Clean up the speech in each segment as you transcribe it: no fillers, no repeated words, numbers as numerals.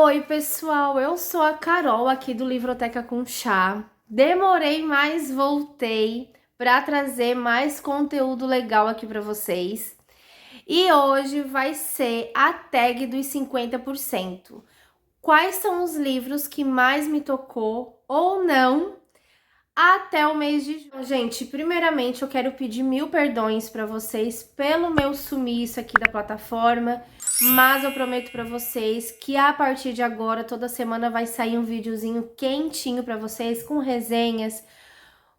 Oi, pessoal, eu sou a Carol aqui do Livroteca com Chá. Demorei, mas voltei para trazer mais conteúdo legal aqui para vocês. E hoje vai ser a tag dos 50%. Quais são os livros que mais me tocou ou não até o mês de junho? Gente, primeiramente eu quero pedir mil perdões para vocês pelo meu sumiço aqui da plataforma, mas eu prometo para vocês que a partir de agora, toda semana vai sair um videozinho quentinho para vocês, com resenhas,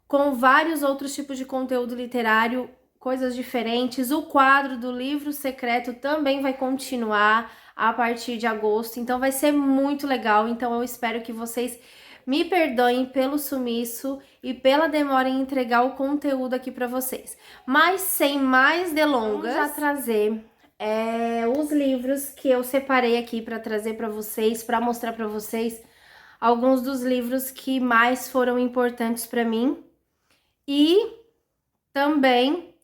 com vários outros tipos de conteúdo literário, coisas diferentes. O quadro do livro secreto também vai continuar a partir de agosto, então vai ser muito legal. Então eu espero que vocês me perdoem pelo sumiço e pela demora em entregar o conteúdo aqui para vocês. Mas sem mais delongas, vamos já trazer os livros que eu separei aqui para trazer para vocês, para mostrar para vocês alguns dos livros que mais foram importantes para mim. E também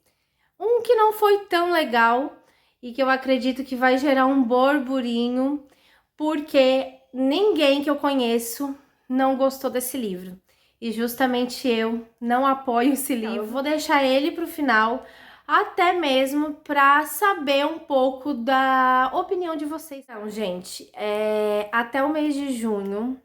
um que não foi tão legal e que eu acredito que vai gerar um burburinho, porque ninguém que eu conheço não gostou desse livro. E justamente eu não apoio esse livro. Eu vou deixar ele para o final, até mesmo para saber um pouco da opinião de vocês. Então, gente, até o mês de junho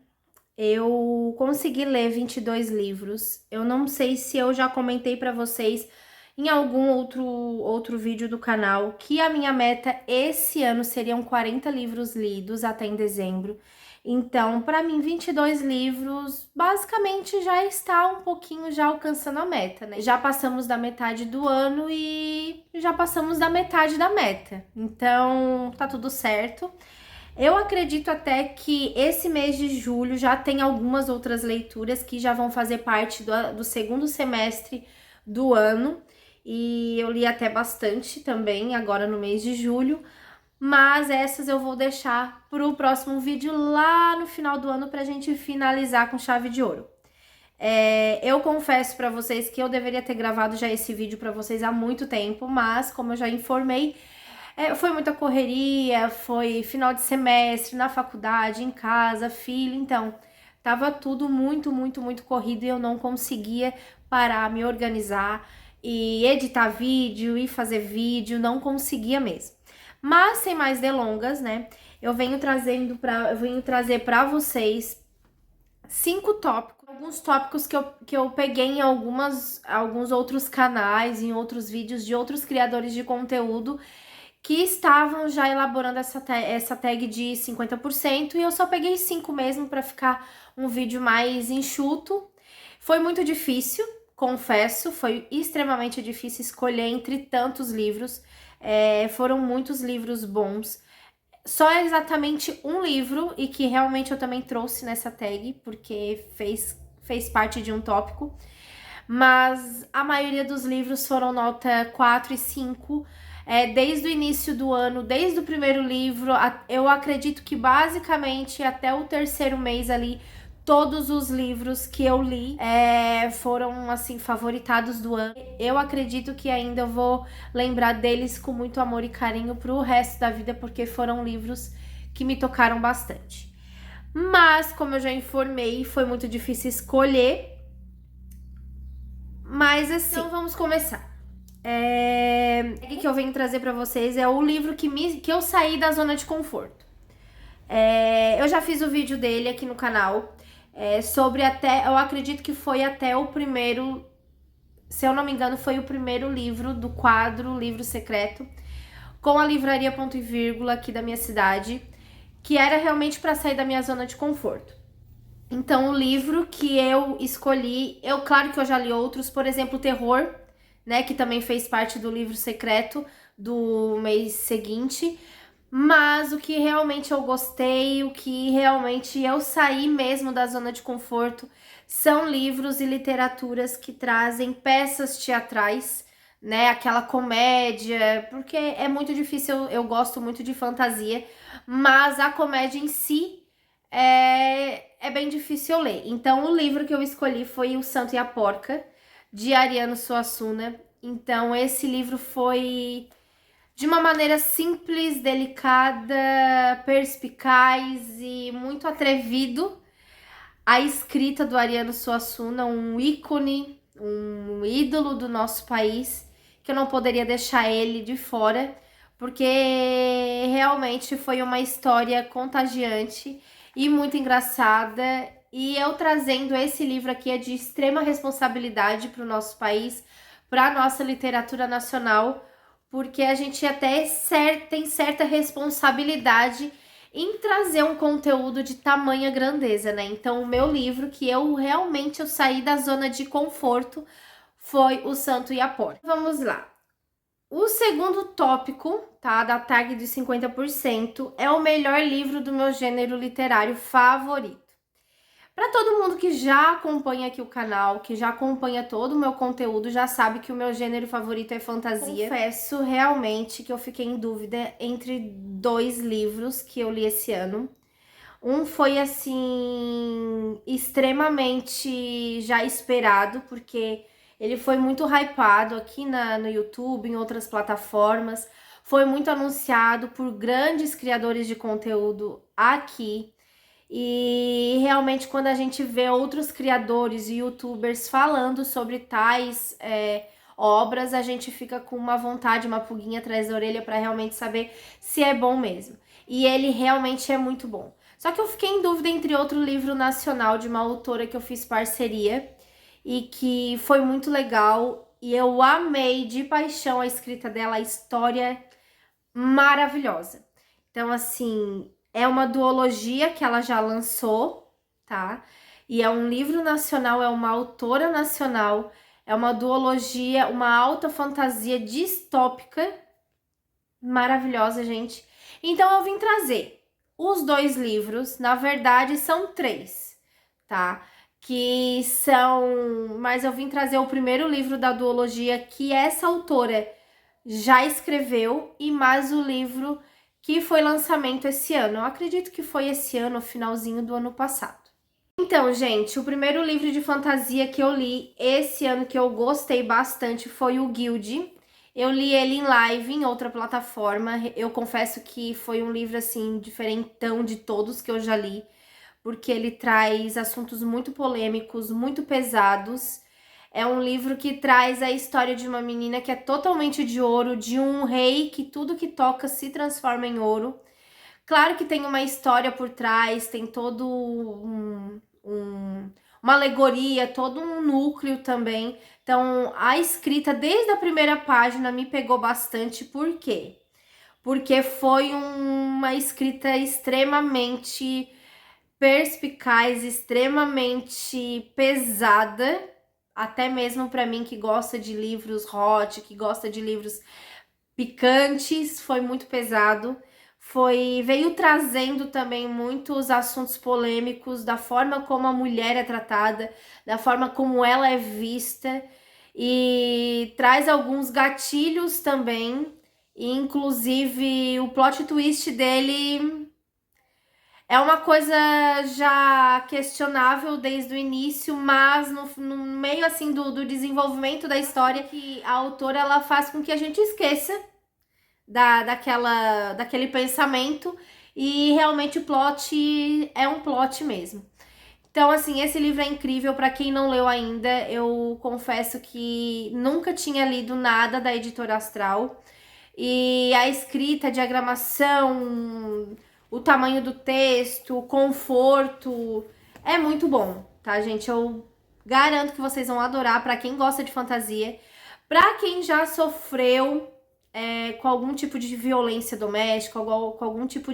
eu consegui ler 22 livros. Eu não sei se eu já comentei para vocês em algum outro vídeo do canal que a minha meta esse ano seriam 40 livros lidos até em dezembro. Então, para mim, 22 livros basicamente já está um pouquinho já alcançando a meta, né? Já passamos da metade do ano e já passamos da metade da meta. Então, tá tudo certo. Eu acredito até que esse mês de julho já tem algumas outras leituras que já vão fazer parte do segundo semestre do ano. E eu li até bastante também agora no mês de julho. Mas essas eu vou deixar para o próximo vídeo lá no final do ano para a gente finalizar com chave de ouro. Eu confesso para vocês que eu deveria ter gravado já esse vídeo para vocês há muito tempo, mas como eu já informei, foi muita correria, foi final de semestre, na faculdade, em casa, filho, então tava tudo muito corrido e eu não conseguia parar, me organizar e editar vídeo e fazer vídeo, não conseguia mesmo. Mas sem mais delongas, né, eu venho trazer para vocês 5 tópicos, alguns tópicos que eu peguei em alguns outros canais, em outros vídeos de outros criadores de conteúdo que estavam já elaborando essa tag de 50% e eu só peguei 5 mesmo para ficar um vídeo mais enxuto. Foi muito difícil, confesso, foi extremamente difícil escolher entre tantos livros, foram muitos livros bons. Só exatamente um livro e que realmente eu também trouxe nessa tag, porque fez parte de um tópico, mas a maioria dos livros foram nota 4 e 5, desde o início do ano, desde o primeiro livro, eu acredito que basicamente até o terceiro mês ali, todos os livros que eu li foram, assim, favoritados do ano. Eu acredito que ainda eu vou lembrar deles com muito amor e carinho pro resto da vida, porque foram livros que me tocaram bastante. Mas, como eu já informei, foi muito difícil escolher. Mas, assim, então vamos começar. O que eu venho trazer pra vocês é o livro que eu saí da zona de conforto. Eu já fiz o vídeo dele aqui no canal, sobre eu acredito que foi até o primeiro, se eu não me engano, foi o primeiro livro do quadro Livro Secreto, com a livraria Ponto e Vírgula aqui da minha cidade, que era realmente para sair da minha zona de conforto. Então, o livro que eu escolhi, claro que eu já li outros, por exemplo, Terror, né, que também fez parte do livro secreto do mês seguinte, mas o que realmente eu gostei, o que realmente eu saí mesmo da zona de conforto, são livros e literaturas que trazem peças teatrais, né, aquela comédia, porque é muito difícil, eu gosto muito de fantasia, mas a comédia em si é bem difícil eu ler. Então, o livro que eu escolhi foi O Santo e a Porca, de Ariano Suassuna. Então, esse livro foi de uma maneira simples, delicada, perspicaz e muito atrevido. A escrita do Ariano Suassuna, um ícone, um ídolo do nosso país, que eu não poderia deixar ele de fora, porque realmente foi uma história contagiante e muito engraçada. E eu trazendo esse livro aqui é de extrema responsabilidade para o nosso país, para a nossa literatura nacional, porque a gente até tem certa responsabilidade em trazer um conteúdo de tamanha grandeza, né? Então, o meu livro, que eu saí da zona de conforto, foi O Santo e a Porta. Vamos lá. O segundo tópico, tá, da tag dos 50%, é o melhor livro do meu gênero literário favorito. Para todo mundo que já acompanha aqui o canal, que já acompanha todo o meu conteúdo, já sabe que o meu gênero favorito é fantasia. Confesso realmente que eu fiquei em dúvida entre 2 livros que eu li esse ano. Um foi, assim, extremamente já esperado, porque ele foi muito hypado aqui no YouTube, em outras plataformas. Foi muito anunciado por grandes criadores de conteúdo aqui. E realmente quando a gente vê outros criadores e youtubers falando sobre tais obras, a gente fica com uma vontade, uma pulguinha atrás da orelha para realmente saber se é bom mesmo. E ele realmente é muito bom. Só que eu fiquei em dúvida entre outro livro nacional de uma autora que eu fiz parceria e que foi muito legal. E eu amei de paixão a escrita dela, a história maravilhosa. Então, assim, é uma duologia que ela já lançou, tá? E é um livro nacional, é uma autora nacional, é uma duologia, uma alta fantasia distópica, maravilhosa, gente. Então eu vim trazer os 2 livros, na verdade são 3, tá? Que são... Mas eu vim trazer o primeiro livro da duologia que essa autora já escreveu e mais o livro que foi lançamento esse ano. Eu acredito que foi esse ano, finalzinho do ano passado. Então, gente, o primeiro livro de fantasia que eu li esse ano que eu gostei bastante foi o Guild. Eu li ele em live, em outra plataforma. Eu confesso que foi um livro, assim, diferentão de todos que eu já li, porque ele traz assuntos muito polêmicos, muito pesados. É um livro que traz a história de uma menina que é totalmente de ouro, de um rei que tudo que toca se transforma em ouro. Claro que tem uma história por trás, tem todo uma alegoria, todo um núcleo também. Então, a escrita desde a primeira página me pegou bastante. Por quê? Porque foi uma escrita extremamente perspicaz, extremamente pesada, até mesmo para mim que gosta de livros hot, que gosta de livros picantes, foi muito pesado. Veio trazendo também muitos assuntos polêmicos da forma como a mulher é tratada, da forma como ela é vista, e traz alguns gatilhos também, inclusive o plot twist dele é uma coisa já questionável desde o início, mas no meio assim do desenvolvimento da história, que a autora ela faz com que a gente esqueça daquele pensamento e realmente o plot é um plot mesmo. Então, assim, esse livro é incrível. Para quem não leu ainda, eu confesso que nunca tinha lido nada da Editora Astral. E a escrita, a diagramação, o tamanho do texto, o conforto, é muito bom, tá, gente? Eu garanto que vocês vão adorar para quem gosta de fantasia. Para quem já sofreu com algum tipo de violência doméstica, com algum tipo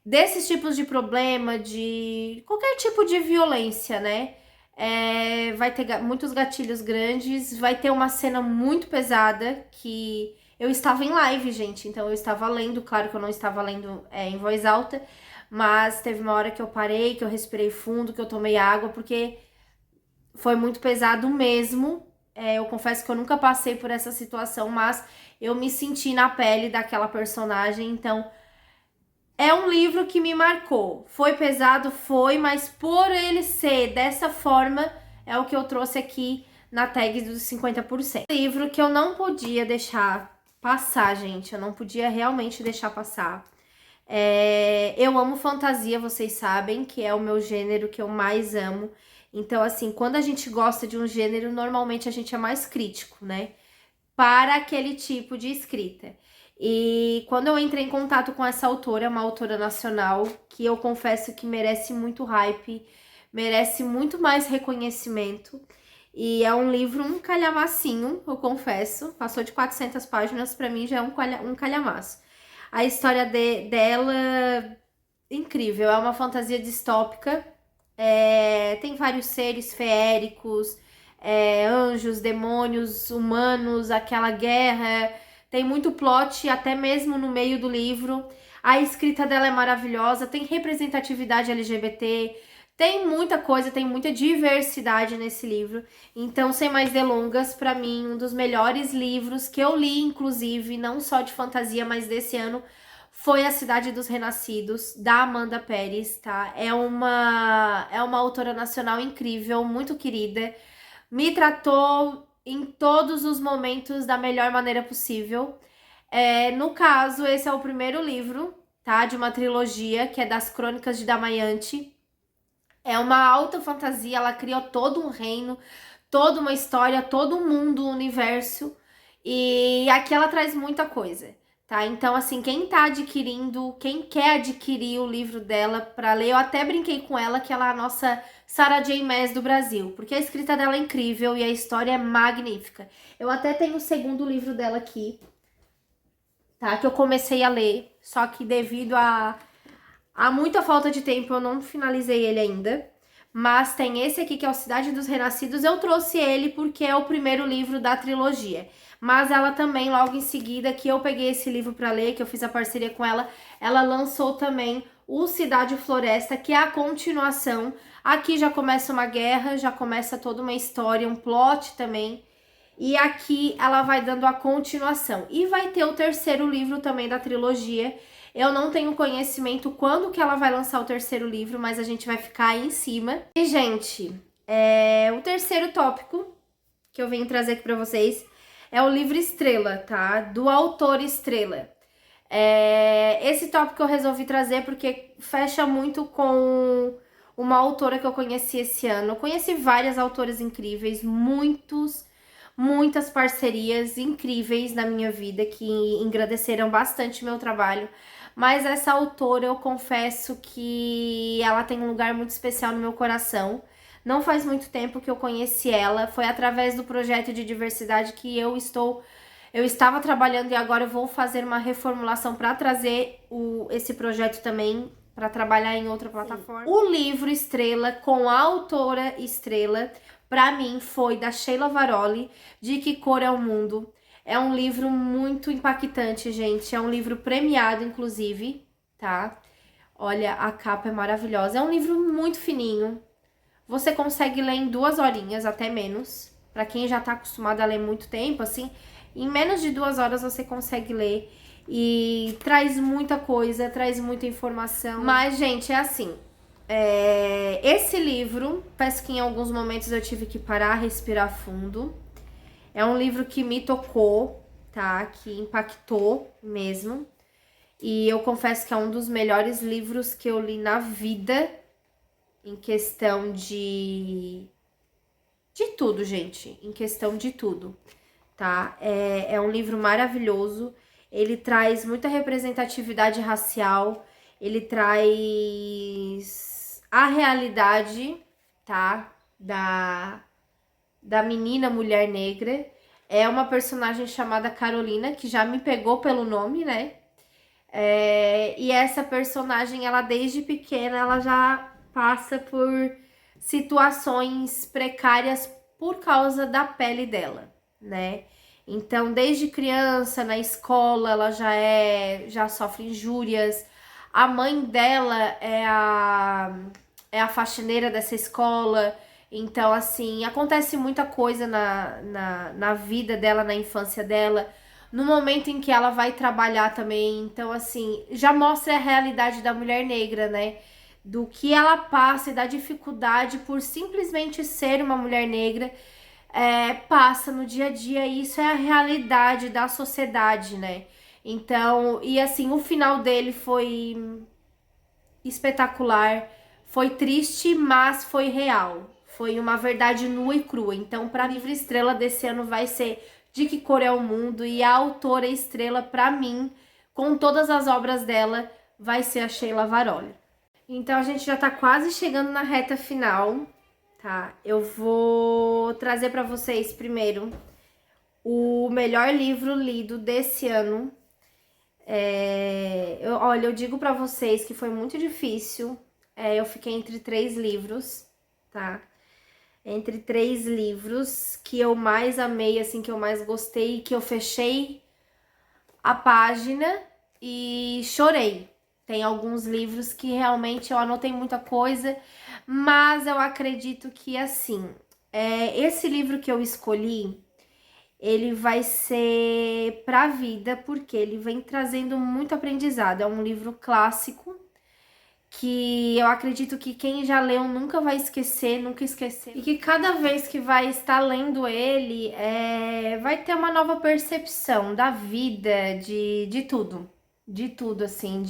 desses tipos de problema, de qualquer tipo de violência, né? Vai ter muitos gatilhos grandes, vai ter uma cena muito pesada que eu estava em live, gente, então eu estava lendo, claro que eu não estava lendo em voz alta, mas teve uma hora que eu parei, que eu respirei fundo, que eu tomei água, porque foi muito pesado mesmo. Eu confesso que eu nunca passei por essa situação, mas eu me senti na pele daquela personagem, então é um livro que me marcou. Foi pesado, foi, mas por ele ser dessa forma, é o que eu trouxe aqui na tag dos 50%. Livro que eu não podia deixar passar, gente. Eu não podia realmente deixar passar. Eu amo fantasia, vocês sabem, que é o meu gênero que eu mais amo. Então, assim, quando a gente gosta de um gênero, normalmente a gente é mais crítico, né? Para aquele tipo de escrita. E quando eu entrei em contato com essa autora, uma autora nacional, que eu confesso que merece muito hype, merece muito mais reconhecimento. E é um livro, um calhamacinho, eu confesso. Passou de 400 páginas, pra mim já é um calhamaço. A história dela, incrível, é uma fantasia distópica. Tem vários seres feéricos, anjos, demônios, humanos, aquela guerra. Tem muito plot, até mesmo no meio do livro. A escrita dela é maravilhosa, tem representatividade LGBT, tem muita coisa, tem muita diversidade nesse livro. Então, sem mais delongas, para mim, um dos melhores livros que eu li, inclusive, não só de fantasia, mas desse ano, foi A Cidade dos Renascidos, da Amanda Peres, tá? É uma autora nacional incrível, muito querida. Me tratou em todos os momentos da melhor maneira possível. No caso, esse é o primeiro livro, tá? De uma trilogia, que é das Crônicas de Damayanti. É uma alta fantasia, ela criou todo um reino, toda uma história, todo um mundo, um universo. E aqui ela traz muita coisa, tá? Então, assim, quem tá adquirindo, quem quer adquirir o livro dela pra ler, eu até brinquei com ela que ela é a nossa Sarah J. Maas do Brasil, porque a escrita dela é incrível e a história é magnífica. Eu até tenho o segundo livro dela aqui, tá? Que eu comecei a ler, só que devido a muita falta de tempo eu não finalizei ele ainda. Mas tem esse aqui que é o Cidade dos Renascidos. Eu trouxe ele porque é o primeiro livro da trilogia. Mas ela também, logo em seguida, que eu peguei esse livro para ler, que eu fiz a parceria com ela, ela lançou também o Cidade Floresta, que é a continuação. Aqui já começa uma guerra, já começa toda uma história, um plot também. E aqui ela vai dando a continuação. E vai ter o terceiro livro também da trilogia. Eu não tenho conhecimento quando que ela vai lançar o terceiro livro, mas a gente vai ficar aí em cima. E, gente, o terceiro tópico que eu venho trazer aqui pra vocês é o livro Estrela, tá? Do autor Estrela. Esse tópico eu resolvi trazer porque fecha muito com uma autora que eu conheci esse ano. Eu conheci várias autoras incríveis, muitas parcerias incríveis na minha vida que engrandeceram bastante meu trabalho. Mas essa autora, eu confesso que ela tem um lugar muito especial no meu coração. Não faz muito tempo que eu conheci ela, foi através do projeto de diversidade que eu estava trabalhando e agora eu vou fazer uma reformulação para trazer esse projeto também para trabalhar em outra plataforma. O livro Estrela, com a autora Estrela, para mim foi da Sheila Varoli, De Que Cor é o Mundo. É um livro muito impactante, gente. É um livro premiado, inclusive, tá? Olha, a capa é maravilhosa. É um livro muito fininho. Você consegue ler em 2 horinhas, até menos. Pra quem já tá acostumado a ler muito tempo, assim, em menos de 2 horas você consegue ler. E traz muita coisa, traz muita informação. Mas, gente, é assim. Esse livro, peço que em alguns momentos eu tive que parar, respirar fundo. É um livro que me tocou, tá? Que impactou mesmo. E eu confesso que é um dos melhores livros que eu li na vida. Em questão de tudo, gente. Em questão de tudo, tá? É um livro maravilhoso. Ele traz muita representatividade racial. Ele traz a realidade, tá? Da menina mulher negra. É uma personagem chamada Carolina, que já me pegou pelo nome, né? E essa personagem, ela desde pequena, ela já passa por situações precárias por causa da pele dela, né? Então, desde criança, na escola, ela já sofre injúrias. A mãe dela é a faxineira dessa escola. Então, assim, acontece muita coisa na vida dela, na infância dela, no momento em que ela vai trabalhar também. Então, assim, já mostra a realidade da mulher negra, né? Do que ela passa e da dificuldade por simplesmente ser uma mulher negra. passa no dia a dia, e isso é a realidade da sociedade, né? Então, e assim, o final dele foi espetacular, foi triste, mas foi real. Foi uma verdade nua e crua. Então, para livro estrela desse ano vai ser De Que Cor é o Mundo, e a autora estrela para mim, com todas as obras dela, vai ser a Sheila Varoli. Então, a gente já tá quase chegando na reta final, tá? Eu vou trazer para vocês primeiro o melhor livro lido desse ano. Olha, eu digo para vocês que foi muito difícil. Eu fiquei entre 3 livros, tá? Entre 3 livros que eu mais amei, assim, que eu mais gostei, que eu fechei a página e chorei. Tem alguns livros que realmente eu anotei muita coisa, mas eu acredito que, assim, esse livro que eu escolhi, ele vai ser pra vida, porque ele vem trazendo muito aprendizado. É um livro clássico que eu acredito que quem já leu nunca vai esquecer, nunca esquecer. E que cada vez que vai estar lendo ele, vai ter uma nova percepção da vida, de tudo. De tudo, assim,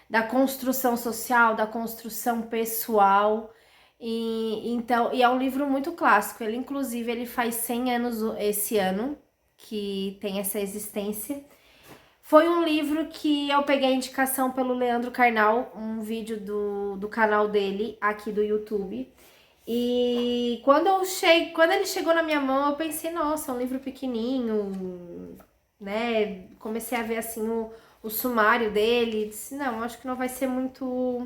da construção social, da construção pessoal. E é um livro muito clássico. Ele, inclusive, ele faz 100 anos esse ano que tem essa existência. Foi um livro que eu peguei a indicação pelo Leandro Carnal, um vídeo do canal dele aqui do YouTube. E quando ele chegou na minha mão, eu pensei, nossa, é um livro pequenininho, né? Comecei a ver assim o sumário dele, disse, não, acho que não vai ser muito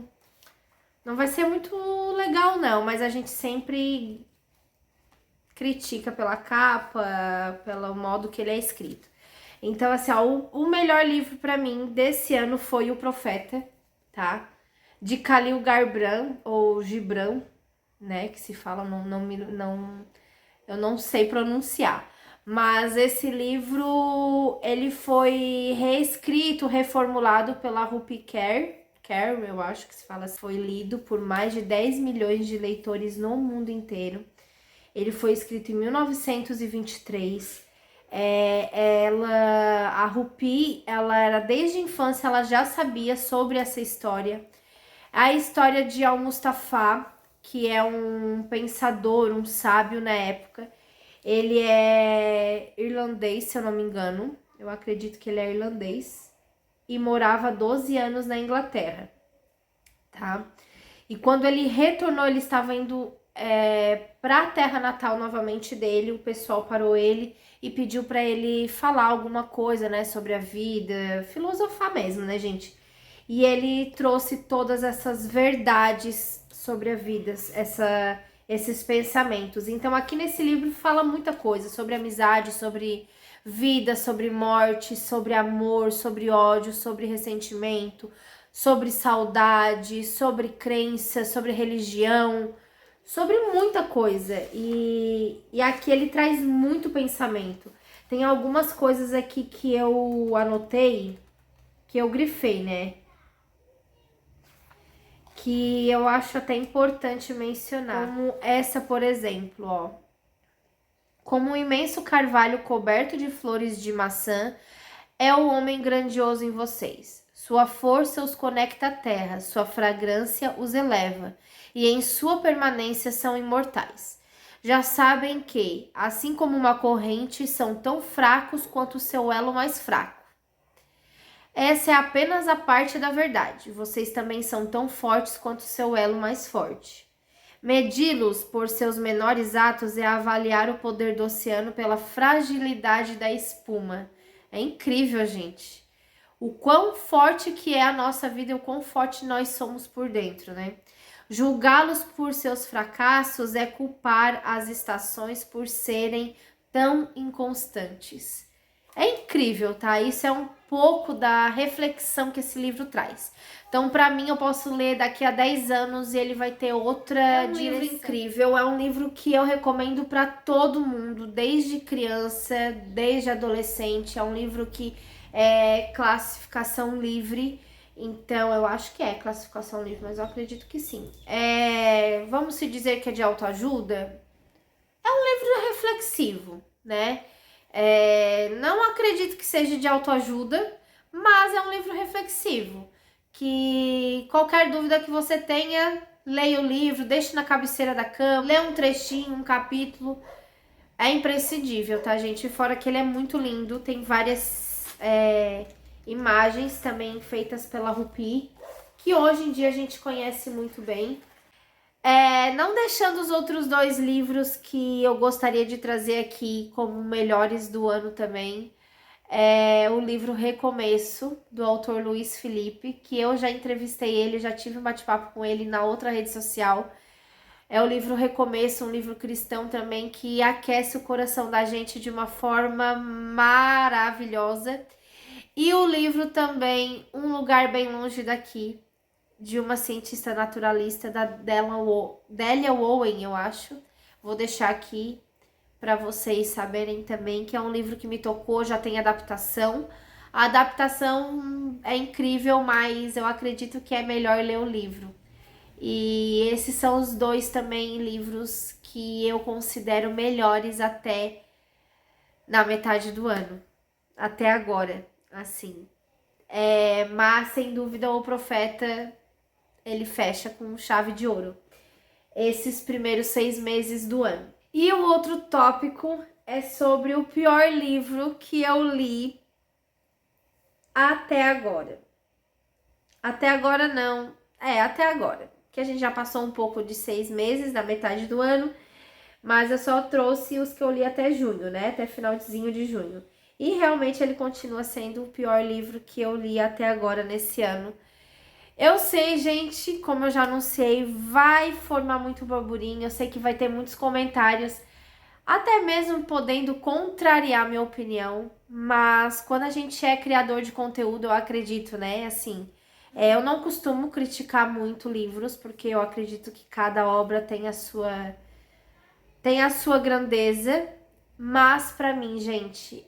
legal não, mas a gente sempre critica pela capa, pelo modo que ele é escrito. Então, assim, ó, o melhor livro pra mim desse ano foi O Profeta, tá? De Khalil Gibran, ou Gibran, né? Que se fala, eu não sei pronunciar. Mas esse livro, ele foi reescrito, reformulado pela Rupi Kaur, eu acho que se fala, foi lido por mais de 10 milhões de leitores no mundo inteiro. Ele foi escrito em 1923. A Rupi, ela era desde a infância, ela já sabia sobre essa história. A história de Al-Mustafa, que é um pensador, um sábio na época. Ele é irlandês, se eu não me engano. Eu acredito que ele é irlandês. E morava 12 anos na Inglaterra, tá? E quando ele retornou, ele estava indo para a terra natal novamente dele. O pessoal parou ele e pediu para ele falar alguma coisa, né, sobre a vida, filosofar mesmo, né, gente? E ele trouxe todas essas verdades sobre a vida, esses pensamentos. Então, aqui nesse livro fala muita coisa sobre amizade, sobre vida, sobre morte, sobre amor, sobre ódio, sobre ressentimento, sobre saudade, sobre crença, sobre religião, sobre muita coisa. E aqui ele traz muito pensamento. Tem algumas coisas aqui que eu anotei, que eu grifei, né? Que eu acho até importante mencionar. Como essa, por exemplo, ó. Como um imenso carvalho coberto de flores de maçã, é o homem grandioso em vocês. Sua força os conecta à terra, sua fragrância os eleva, e em sua permanência são imortais. Já sabem que, assim como uma corrente, são tão fracos quanto o seu elo mais fraco. Essa é apenas a parte da verdade. Vocês também são tão fortes quanto o seu elo mais forte. Medi-los por seus menores atos é avaliar o poder do oceano pela fragilidade da espuma. É incrível, gente. O quão forte que é a nossa vida e o quão forte nós somos por dentro, né? Julgá-los por seus fracassos é culpar as estações por serem tão inconstantes. É incrível, tá? Isso é um pouco da reflexão que esse livro traz. Então, para mim, eu posso ler daqui a 10 anos e ele vai ter outra direção. Livro incrível, é um livro que eu recomendo para todo mundo, desde criança, desde adolescente. É um livro que é classificação livre, então eu acho que é classificação livre, mas eu acredito que sim. Vamos se dizer que é de autoajuda? É um livro reflexivo, né? Não acredito que seja de autoajuda, mas é um livro reflexivo, que qualquer dúvida que você tenha, leia o livro, deixe na cabeceira da cama, lê um trechinho, um capítulo, é imprescindível, tá, gente? Fora que ele é muito lindo, tem várias imagens também feitas pela Rupi, que hoje em dia a gente conhece muito bem. Não deixando os outros 2 livros que eu gostaria de trazer aqui como melhores do ano também. O livro Recomeço, do autor Luiz Felipe, que eu já entrevistei ele, já tive um bate-papo com ele na outra rede social. É o livro Recomeço, um livro cristão também, que aquece o coração da gente de uma forma maravilhosa. E o livro também, Um Lugar Bem Longe Daqui, de uma cientista naturalista, da Delia Owen, eu acho. Vou deixar aqui para vocês saberem também, que é um livro que me tocou, já tem adaptação. A adaptação é incrível, mas eu acredito que é melhor ler o livro. E esses são os 2 também livros que eu considero melhores até na metade do ano, até agora, assim. Mas, sem dúvida, O Profeta, ele fecha com chave de ouro esses primeiros 6 meses do ano. E o outro tópico é sobre o pior livro que eu li até agora. Até agora não, até agora, que a gente já passou um pouco de 6 meses, da metade do ano, mas eu só trouxe os que eu li até junho, né, até finalzinho de junho. E realmente ele continua sendo o pior livro que eu li até agora nesse ano. Eu sei, gente, como eu já anunciei, vai formar muito burburinho, eu sei que vai ter muitos comentários, até mesmo podendo contrariar minha opinião, mas quando a gente é criador de conteúdo, eu acredito, né, assim, eu não costumo criticar muito livros, porque eu acredito que cada obra tem a sua grandeza, mas pra mim, gente,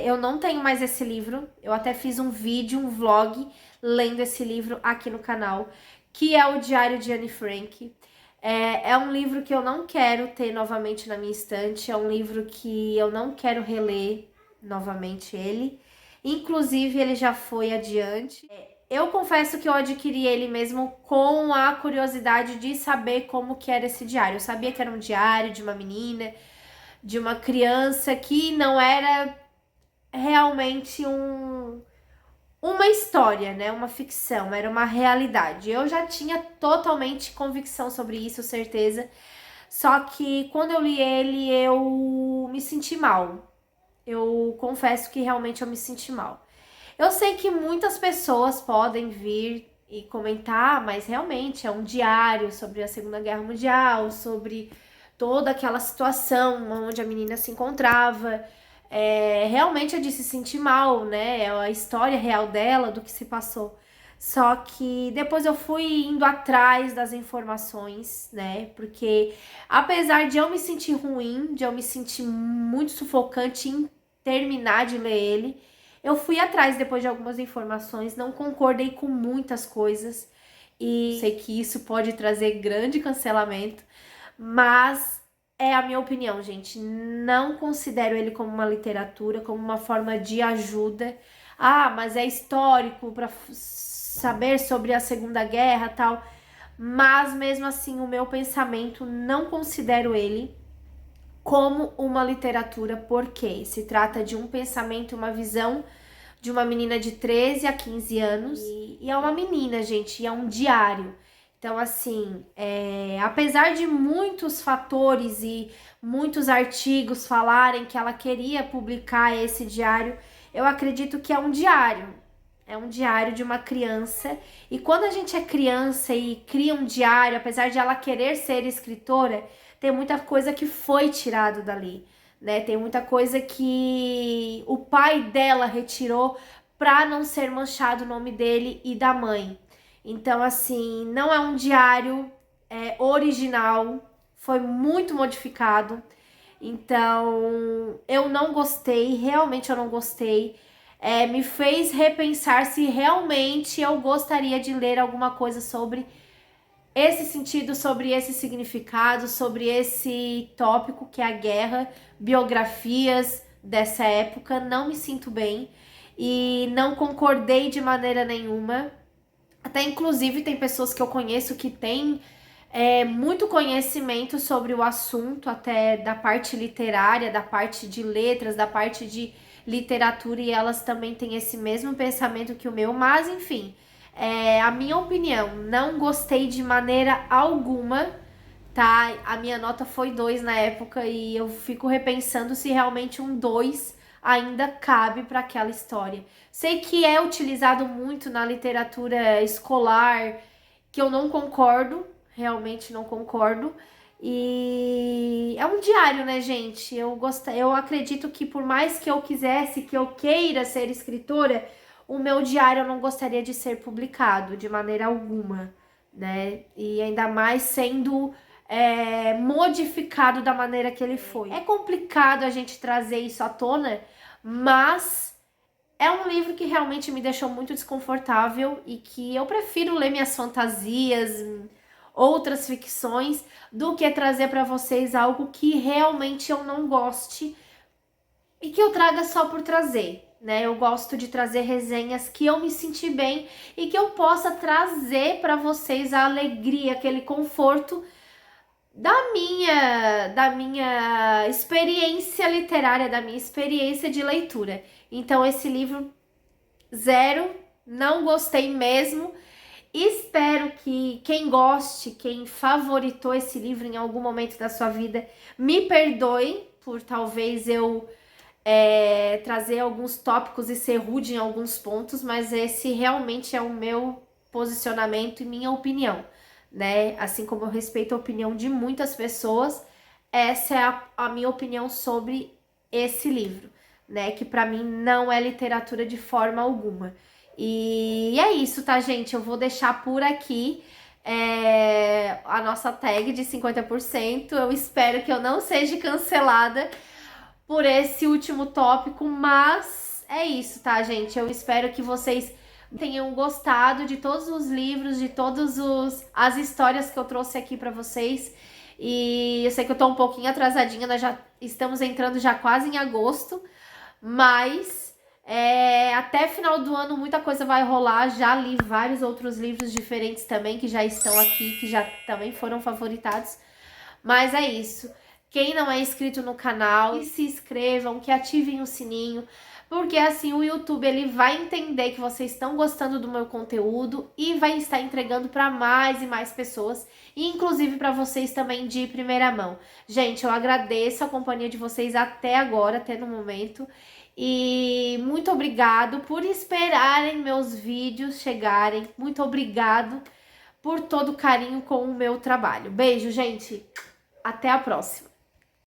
eu não tenho mais esse livro. Eu até fiz um vídeo, um vlog, lendo esse livro aqui no canal, que é o Diário de Anne Frank. É um livro que eu não quero ter novamente na minha estante, é um livro que eu não quero reler novamente ele. Inclusive, ele já foi adiante. Eu confesso que eu adquiri ele mesmo com a curiosidade de saber como que era esse diário. Eu sabia que era um diário de uma menina, de uma criança, que não era realmente uma história, né? Uma ficção, era uma realidade. Eu já tinha totalmente convicção sobre isso, certeza. Só que quando eu li ele, eu me senti mal. Eu confesso que realmente eu me senti mal. Eu sei que muitas pessoas podem vir e comentar, mas realmente é um diário sobre a Segunda Guerra Mundial, sobre toda aquela situação onde a menina se encontrava. Realmente é de se sentir mal, né? É a história real dela, do que se passou. Só que depois eu fui indo atrás das informações, né? Porque apesar de eu me sentir ruim, de eu me sentir muito sufocante em terminar de ler ele, eu fui atrás depois de algumas informações, não concordei com muitas coisas e sei que isso pode trazer grande cancelamento, mas é a minha opinião, gente. Não considero ele como uma literatura, como uma forma de ajuda. Ah, mas é histórico para saber sobre a Segunda Guerra, tal. Mas mesmo assim, o meu pensamento, não considero ele como uma literatura, porque se trata de um pensamento, uma visão de uma menina de 13 a 15 anos. E é uma menina, gente, e é um diário. Então, assim, apesar de muitos fatores e muitos artigos falarem que ela queria publicar esse diário, eu acredito que é um diário. É um diário de uma criança. E quando a gente é criança e cria um diário, apesar de ela querer ser escritora, tem muita coisa que foi tirado dali, né? Tem muita coisa que o pai dela retirou para não ser manchado o nome dele e da mãe. Então, assim, não é um diário original, foi muito modificado. Então, eu não gostei, realmente eu não gostei. Me fez repensar se realmente eu gostaria de ler alguma coisa sobre esse sentido, sobre esse significado, sobre esse tópico que é a guerra, biografias dessa época. Não me sinto bem e não concordei de maneira nenhuma. Até inclusive tem pessoas que eu conheço que têm muito conhecimento sobre o assunto, até da parte literária, da parte de letras, da parte de literatura, e elas também têm esse mesmo pensamento que o meu, mas enfim, a minha opinião, não gostei de maneira alguma, tá? A minha nota foi 2 na época e eu fico repensando se realmente um 2 ainda cabe para aquela história. Sei que é utilizado muito na literatura escolar, que eu não concordo, realmente não concordo. E é um diário, né, gente? Eu acredito que por mais que eu quisesse, que eu queira ser escritora, o meu diário eu não gostaria de ser publicado de maneira alguma, né? E ainda mais sendo modificado da maneira que ele foi. É complicado a gente trazer isso à tona, mas é um livro que realmente me deixou muito desconfortável e que eu prefiro ler minhas fantasias, outras ficções, do que trazer para vocês algo que realmente eu não goste e que eu traga só por trazer, né? Eu gosto de trazer resenhas que eu me senti bem e que eu possa trazer para vocês a alegria, aquele conforto da minha experiência literária, da minha experiência de leitura. Então esse livro, zero, não gostei mesmo. Espero que quem goste, quem favoritou esse livro em algum momento da sua vida, me perdoe por talvez eu trazer alguns tópicos e ser rude em alguns pontos, mas esse realmente é o meu posicionamento e minha opinião, né? Assim como eu respeito a opinião de muitas pessoas, essa é a minha opinião sobre esse livro, né? Que para mim não é literatura de forma alguma. E é isso, tá, gente? Eu vou deixar por aqui a nossa tag de 50%. Eu espero que eu não seja cancelada por esse último tópico, mas é isso, tá, gente? Eu espero que vocês tenham gostado de todos os livros, de todas as histórias que eu trouxe aqui pra vocês. E eu sei que eu tô um pouquinho atrasadinha, nós já estamos entrando já quase em agosto, mas até final do ano muita coisa vai rolar. Já li vários outros livros diferentes também que já estão aqui, que já também foram favoritados. Mas é isso. Quem não é inscrito no canal, que se inscrevam, que ativem o sininho, porque assim o YouTube ele vai entender que vocês estão gostando do meu conteúdo e vai estar entregando para mais e mais pessoas, e inclusive para vocês também de primeira mão. Gente, eu agradeço a companhia de vocês até agora, até no momento, e muito obrigado por esperarem meus vídeos chegarem. Muito obrigado por todo o carinho com o meu trabalho. Beijo, gente! Até a próxima!